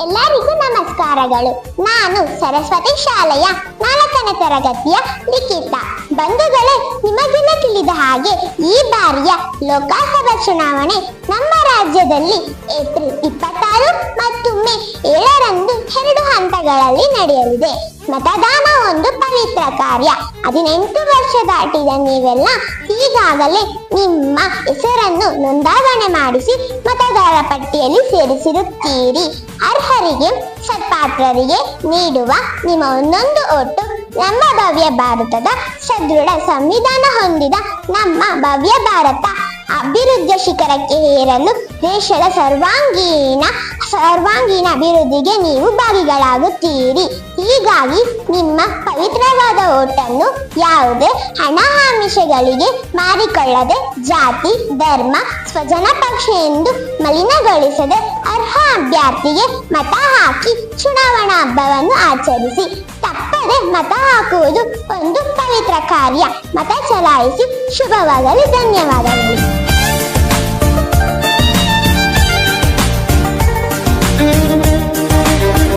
ಎಲ್ಲರಿಗೂ ನಮಸ್ಕಾರಗಳು. ನಾನು ಸರಸ್ವತಿ ಶಾಲೆಯ 4ನೇ ತರಗತಿಯ ಲಿಖಿತಾ. ಬಂಧುಗಳೇ, ನಿಮಗೆಲ್ಲ ತಿಳಿದ ಹಾಗೆ ಈ ಬಾರಿಯ ಲೋಕಸಭಾ ಚುನಾವಣೆ ನಮ್ಮ ರಾಜ್ಯದಲ್ಲಿ ಏಪ್ರಿಲ್ 26 ಮತ್ತು ಮೇ 7ರಂದು 2 ಹಂತಗಳಲ್ಲಿ ನಡೆಯಲಿದೆ. ಮತದಾನ ಒಂದು ಪವಿತ್ರ ಕಾರ್ಯ. 18 ವರ್ಷ ದಾಟಿದ ನೀವೆಲ್ಲ ಈಗಾಗಲೇ ನಿಮ್ಮ ಹೆಸರನ್ನು ನೋಂದಾವಣೆ ಮಾಡಿಸಿ ಮತದಾರ ಪಟ್ಟಿಯಲ್ಲಿ ಸೇರಿಸಿರುತ್ತೀರಿ. ಅರ್ಹರಿಗೆ, ಸತ್ಪಾತ್ರರಿಗೆ ನೀಡುವ ನಿಮ್ಮ ಒಂದೊಂದು ಓಟು ನಮ್ಮ ಭವ್ಯ ಭಾರತದ ಸದೃಢ ಸಂವಿಧಾನ ಹೊಂದಿದ ನಮ್ಮ ಭವ್ಯ ಭಾರತ ಅಭಿವೃದ್ಧಿಯ ಶಿಖರಕ್ಕೆ ಏರಲು ದೇಶದ ಸರ್ವಾಂಗೀಣ ಅಭಿವೃದ್ಧಿಗೆ ನೀವು ಭಾಗಿಗಳಾಗುತ್ತೀರಿ. ಹೀಗಾಗಿ ನಿಮ್ಮ ಪವಿತ್ರವಾದ ಓಟನ್ನು ಯಾವುದೇ ಹಣ ಆಮಿಷಗಳಿಗೆ ಮಾರಿಕೊಳ್ಳದೆ, ಜಾತಿ, ಧರ್ಮ, ಸ್ವಜನ ಪಕ್ಷ ಎಂದು ಮಲಿನಗೊಳಿಸದೆ ಅರ್ಹ ಅಭ್ಯರ್ಥಿಗೆ ಮತ ಹಾಕಿ ಚುನಾವಣಾ ಹಬ್ಬವನ್ನು ಆಚರಿಸಿ. ತಪ್ಪದೆ ಮತ ಹಾಕುವುದು ಒಂದು ಪವಿತ್ರ ಕಾರ್ಯ. ಮತ ಚಲಾಯಿಸಿ. ಶುಭವಾಗಲಿ. ಧನ್ಯವಾದಗಳು.